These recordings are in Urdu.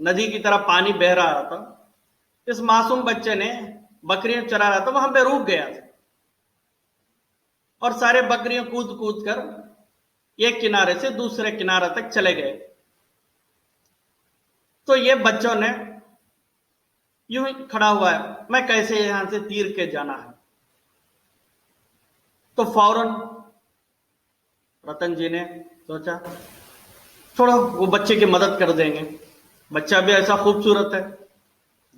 ندی کی طرح پانی بہ رہا تھا، اس معصوم بچے نے بکریاں چرا رہا تھا، وہاں پہ روک گیا تھا اور سارے بکریاں کود کود کر ایک کنارے سے دوسرے کنارے تک چلے گئے. تو یہ بچوں نے یوں ہی کھڑا ہوا ہے، میں کیسے یہاں سے تیر کے جانا ہے. تو فوراً رتن جی نے سوچا چھوڑو، وہ بچے کی مدد کر دیں گے، بچہ بھی ایسا خوبصورت ہے،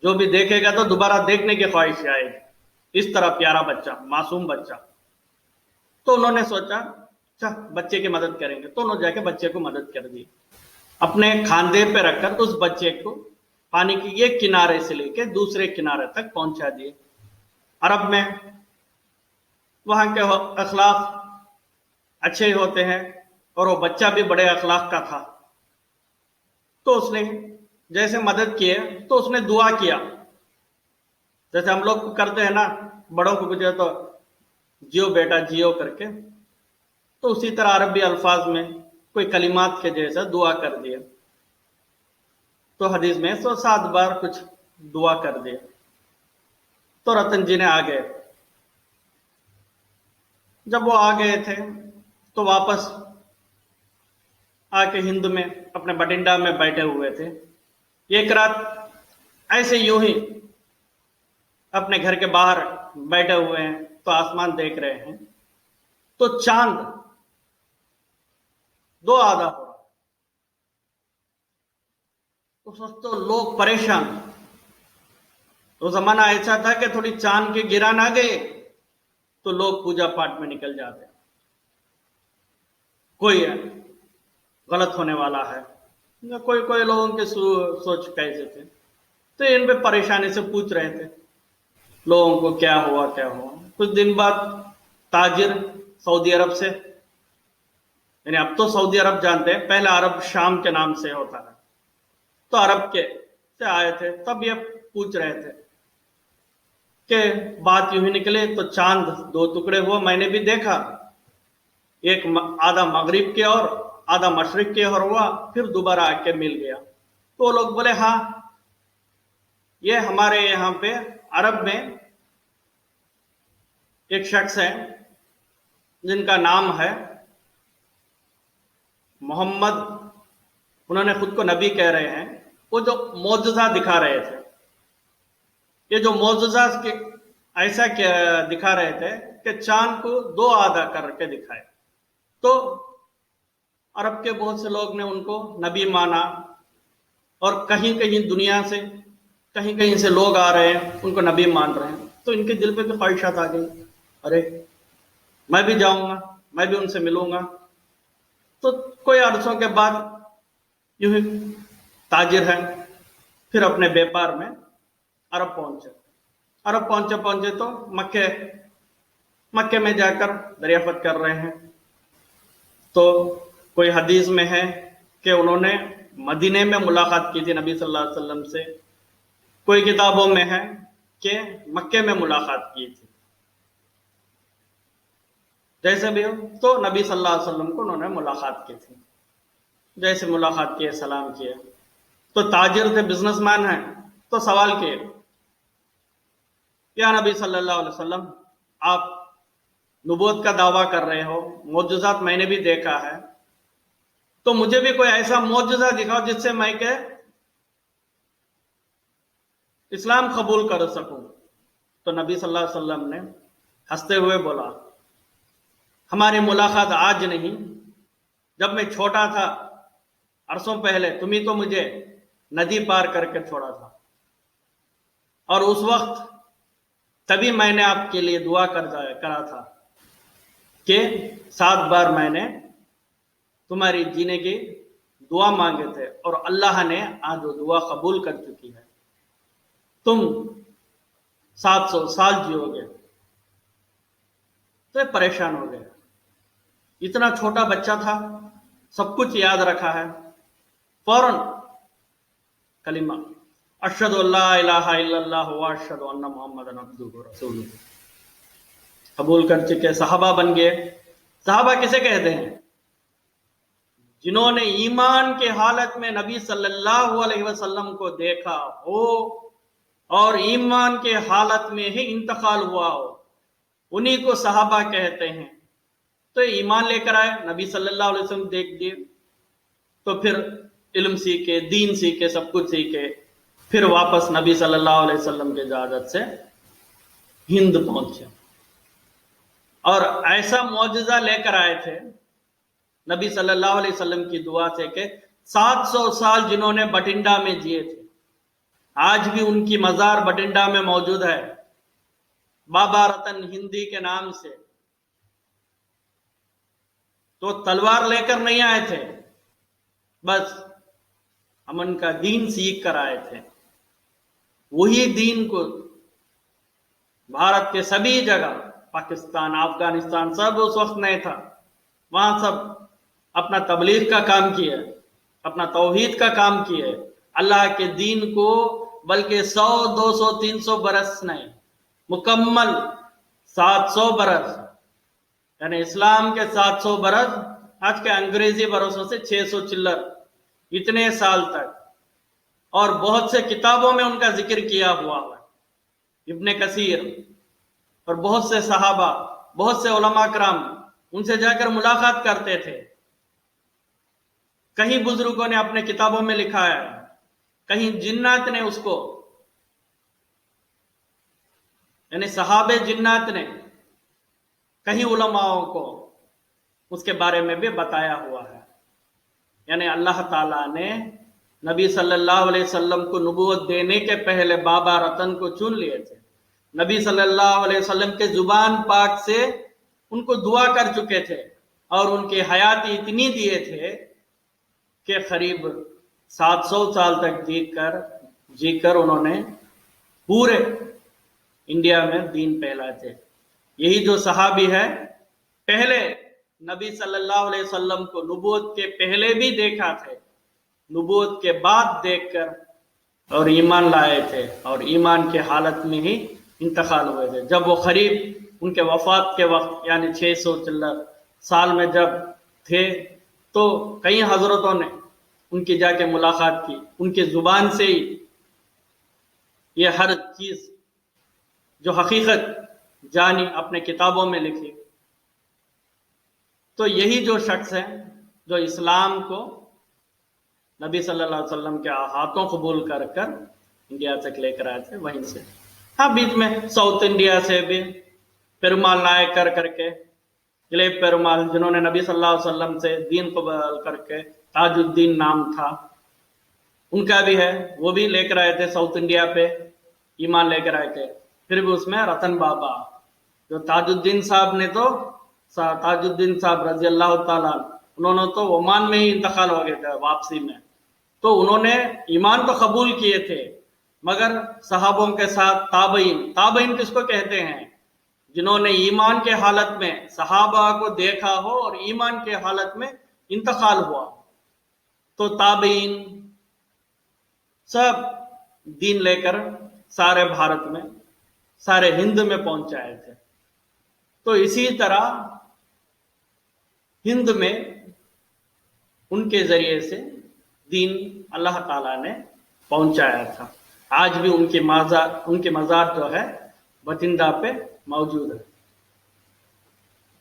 جو بھی دیکھے گا تو دوبارہ دیکھنے کی خواہش آئے گی، اس طرح پیارا بچہ، معصوم بچہ. تو انہوں نے سوچا اچھا بچے کی مدد کریں گے، تو انہوں نے جا کے بچے کو مدد کر دی، اپنے کھاندے پہ رکھ کر اس بچے کو پانی کی ایک کنارے سے لے کے دوسرے کنارے تک پہنچا دیے. عرب میں وہاں کے اخلاق اچھے ہوتے ہیں اور وہ بچہ بھی بڑے اخلاق کا تھا. تو اس نے جیسے مدد کیے تو اس نے دعا کیا، جیسے ہم لوگ کرتے ہیں نا، بڑوں کو کچھ تو جیو بیٹا جیو کر کے، تو اسی طرح عربی الفاظ میں کوئی کلمات کے جیسا دعا کر دیا. تو حدیث میں 107 بار کچھ دعا کر دیا. تو رتن جی نے آ گئے. جب وہ آ گئے تھے تو واپس آ کے ہند میں اپنے بٹنڈا میں بیٹھے ہوئے تھے. ایک رات ایسے یوں ہی اپنے گھر کے باہر بیٹھے ہوئے ہیں تو آسمان دیکھ رہے ہیں تو چاند دو آدھا ہو رہا. اس وقت تو لوگ پریشان. تو زمانہ ایسا تھا کہ تھوڑی چاند کی گران آ گئے تو لوگ پوجا پاٹ میں نکل جاتے، کوئی غلط ہونے والا ہے، کوئی لوگوں کے سوچ کیسے تھے، تو ان پہ پریشانی سے پوچھ رہے تھے لوگوں کو کیا ہوا کیا ہوا. کچھ دن بعد تاجر سعودی عرب سے، یعنی اب تو سعودی عرب جانتے ہیں، پہلے عرب شام کے نام سے ہوتا ہے، تو عرب کے سے آئے تھے. تب یہ پوچھ رہے تھے کہ بات یوں ہی نکلے تو چاند دو ٹکڑے ہوا، میں نے بھی دیکھا، ایک آدھا مغرب کے اور آدھا مشرق کے اور ہوا، پھر دوبارہ آ کے مل گیا. تو وہ لوگ بولے ہاں یہ ہمارے یہاں پہ عرب میں ایک شخص ہے جن کا نام ہے محمد، انہوں نے خود کو نبی کہہ رہے ہیں، وہ جو معجزہ دکھا رہے تھے، یہ جو معجزہ ایسا دکھا رہے تھے کہ چاند کو دو آدھا کر کے دکھائے. تو عرب کے بہت سے لوگ نے ان کو نبی مانا، اور کہیں کہیں دنیا سے کہیں کہیں سے لوگ آ رہے ہیں ان کو نبی مان رہے ہیں. تو ان کے دل پہ بھی خواہشات آ گئی، ارے میں بھی جاؤں گا، میں بھی ان سے ملوں گا. تو کوئی عرصوں کے بعد یوں ہی تاجر ہے، پھر اپنے بیپار میں عرب پہنچے. عرب پہنچے تو مکے میں جا کر دریافت کر رہے ہیں. تو کوئی حدیث میں ہے کہ انہوں نے مدینے میں ملاقات کی تھی نبی صلی اللہ علیہ وسلم سے، کوئی کتابوں میں ہے کہ مکے میں ملاقات کی تھی. جیسے بھی ہو تو نبی صلی اللہ علیہ وسلم کو انہوں نے ملاقات کی تھی. جیسے ملاقات کیے، سلام کیے، تو تاجر تھے، بزنس مین ہیں، تو سوال کیے یا نبی صلی اللہ علیہ وسلم آپ نبوت کا دعویٰ کر رہے ہو، معجزات میں نے بھی دیکھا ہے، تو مجھے بھی کوئی ایسا معجزہ دکھاؤ جس سے میں کہ اسلام قبول کر سکوں. تو نبی صلی اللہ علیہ وسلم نے ہنستے ہوئے بولا ہماری ملاقات آج نہیں، جب میں چھوٹا تھا عرصوں پہلے تم ہی تو مجھے ندی پار کر کے چھوڑا تھا، اور اس وقت تبھی میں نے آپ کے لیے دعا کرا تھا کہ 7 بار میں نے تمہاری جینے کی دعا مانگے تھے، اور اللہ نے آج وہ دعا قبول کر چکی ہے، تم 700 سال جیو گے. تو پریشان ہو گئے. اتنا چھوٹا بچہ تھا، سب کچھ یاد رکھا ہے، فوراً کلمہ اشہد ان لا الہ الا اللہ واشہد ان محمد عبدہ ورسولہ قبول کر چکے، صحابہ بن گئے. صحابہ کسے کہتے ہیں؟ جنہوں نے ایمان کے حالت میں نبی صلی اللہ علیہ وسلم کو دیکھا ہو اور ایمان کے حالت میں ہی انتقال ہوا ہو، انہی کو صحابہ کہتے ہیں۔ تو ایمان لے کر آئے، نبی صلی اللہ علیہ وسلم دیکھ دیے، تو پھر علم سیکھے، دین سیکھے، سب کچھ سیکھے، پھر واپس نبی صلی اللہ علیہ وسلم کی اجازت سے ہند پہنچے، اور ایسا معجزہ لے کر آئے تھے نبی صلی اللہ علیہ وسلم کی دعا سے کہ 700 سال جنہوں نے بٹنڈا میں جیے تھے، آج بھی ان کی مزار بٹنڈا میں موجود ہے، بابا رتن ہندی کے نام سے۔ تو تلوار لے کر نہیں آئے تھے، بس امن کا دین سیکھ کر آئے تھے۔ وہی دین کو بھارت کے سبھی جگہ، پاکستان، افغانستان، سب اس وقت نہیں تھا، وہاں سب اپنا تبلیغ کا کام کیا، اپنا توحید کا کام کیا، اللہ کے دین کو، بلکہ 100 200 300 برس نہیں، مکمل 700 برس، یعنی اسلام کے 700 برس، آج کے انگریزی برسوں سے 600 چلر، اتنے سال تک، اور بہت سے کتابوں میں ان کا ذکر کیا ہوا ہے، ابن کثیر اور بہت سے صحابہ، بہت سے علماء کرام ان سے جا کر ملاقات کرتے تھے۔ کہیں بزرگوں نے اپنے کتابوں میں لکھا ہے، کہیں جنات نے اس کو، یعنی صحابہ جنات نے، کہیں علماءوں کو اس کے بارے میں بھی بتایا ہوا ہے۔ یعنی اللہ تعالیٰ نے نبی صلی اللہ علیہ وسلم کو نبوت دینے کے پہلے بابا رتن کو چن لیے تھے، نبی صلی اللہ علیہ وسلم کے زبان پاک سے ان کو دعا کر چکے تھے، اور ان کی حیات اتنی دیے تھے کہ قریب 700 سال تک جی کر انہوں نے پورے انڈیا میں دین پھیلائے تھے۔ یہی جو صحابی ہے، پہلے نبی صلی اللہ علیہ وسلم کو نبوت کے پہلے بھی دیکھا تھے، نبوت کے بعد دیکھ کر اور ایمان لائے تھے، اور ایمان کے حالت میں ہی انتقال ہوئے تھے۔ جب وہ قریب ان کے وفات کے وقت، یعنی 600 سال میں جب تھے، تو کئی حضرتوں نے ان کی جا کے ملاقات کی، ان کی زبان سے ہی یہ ہر چیز جو حقیقت جانی، اپنے کتابوں میں لکھی۔ تو یہی جو شخص ہے جو اسلام کو نبی صلی اللہ علیہ وسلم کے ہاتھوں قبول کر کر انڈیا تک لے کر آئے تھے، وہیں سے، ہاں بیچ میں ساؤتھ انڈیا سے بھی پیرومال نائک کر کے، دلیپ پیرومال، جنہوں نے نبی صلی اللہ علیہ وسلم سے دین قبول کر کے، تاج الدین نام تھا ان کا بھی ہے، وہ بھی لے کر آئے تھے ساؤتھ انڈیا پہ، ایمان لے کر آئے تھے۔ پھر بھی اس میں رتن بابا، جو تاج الدین صاحب نے تو، تاج الدین صاحب رضی اللہ تعالیٰ، انہوں نے تو عمان میں ہی انتقال ہو گئے تھے واپسی میں، تو انہوں نے ایمان تو قبول کیے تھے، مگر صحابوں کے ساتھ تابعین کس کو کہتے ہیں؟ جنہوں نے ایمان کے حالت میں صحابہ کو دیکھا ہو اور ایمان کے حالت میں انتقال ہوا، تو تابعین سب دین لے کر سارے بھارت میں، سارے ہند میں پہنچائے تھے۔ تو اسی طرح ہند میں ان کے ذریعے سے دین اللہ تعالیٰ نے پہنچایا تھا۔ آج بھی ان کی مزار جو ہے بٹنڈا پہ موجود ہے۔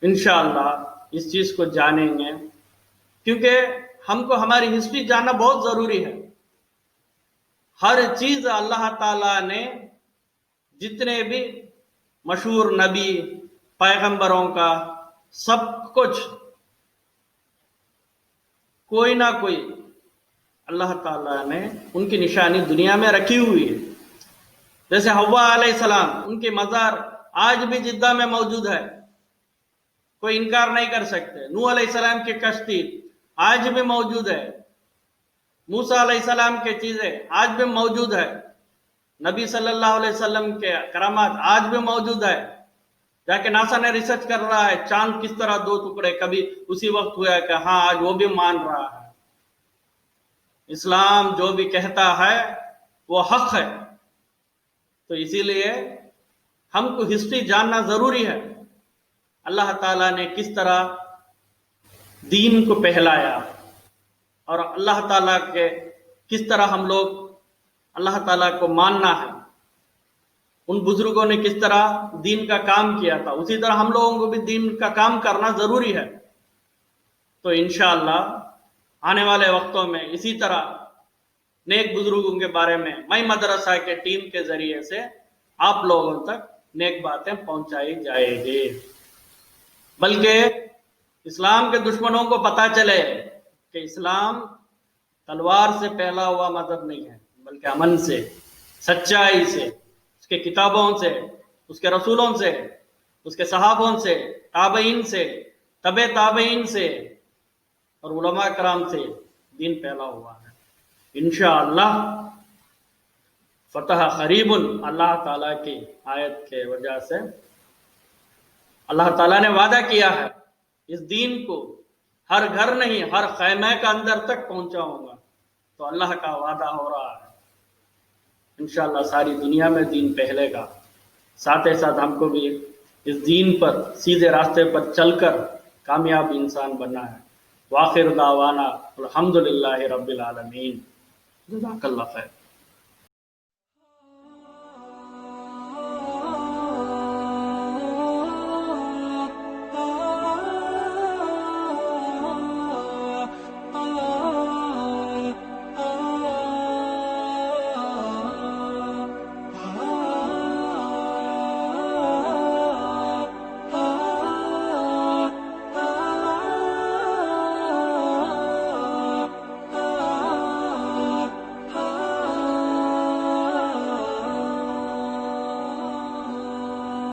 انشاءاللہ اس چیز کو جانیں گے، کیونکہ ہم کو ہماری ہسٹری جاننا بہت ضروری ہے۔ ہر چیز اللہ تعالیٰ نے، جتنے بھی مشہور نبی پیغمبروں کا، سب کچھ کوئی نہ کوئی اللہ تعالیٰ نے ان کی نشانی دنیا میں رکھی ہوئی ہے۔ جیسے حوا علیہ السلام، ان کی مزار آج بھی جدہ میں موجود ہے، کوئی انکار نہیں کر سکتے۔ نوح علیہ السلام کی کشتی آج بھی موجود ہے، موسیٰ علیہ السلام کی چیزیں آج بھی موجود ہے، نبی صلی اللہ علیہ وسلم کے کرامات آج بھی موجود ہے۔ جا کے ناسا نے ریسرچ کر رہا ہے، چاند کس طرح 2 ٹکڑے، کبھی اسی وقت ہوا ہے کہ ہاں آج وہ بھی مان رہا ہے۔ اسلام جو بھی کہتا ہے وہ حق ہے، تو اسی لیے ہم کو ہسٹری جاننا ضروری ہے۔ اللہ تعالیٰ نے کس طرح دین کو پھیلایا، اور اللہ تعالیٰ کے کس طرح ہم لوگ اللہ تعالیٰ کو ماننا ہے، ان بزرگوں نے کس طرح دین کا کام کیا تھا، اسی طرح ہم لوگوں کو بھی دین کا کام کرنا ضروری ہے۔ تو انشاءاللہ آنے والے وقتوں میں اسی طرح نیک بزرگوں کے بارے میں میں مدرسہ کے ٹیم کے ذریعے سے آپ لوگوں تک نیک باتیں پہنچائی جائے گی، بلکہ اسلام کے دشمنوں کو پتہ چلے کہ اسلام تلوار سے پھیلا ہوا مذہب نہیں ہے، بلکہ امن سے، سچائی سے، اس کے کتابوں سے، اس کے رسولوں سے، اس کے صحابوں سے، تابعین سے، تبع تابعین سے اور علماء کرام سے دین پھیلا ہوا ہے۔ انشاءاللہ فتح قریب، اللہ تعالیٰ کی آیت کے وجہ سے اللہ تعالیٰ نے وعدہ کیا ہے اس دین کو ہر گھر نہیں، ہر خیمے کا اندر تک پہنچاؤں گا، تو اللہ کا وعدہ ہو رہا ہے۔ انشاءاللہ ساری دنیا میں دین پھیلے گا، ساتھ ہی ساتھ ہم کو بھی اس دین پر سیدھے راستے پر چل کر کامیاب انسان بننا ہے۔ وآخر دعوانا الحمدللہ رب العالمین، جزاک اللہ خیر۔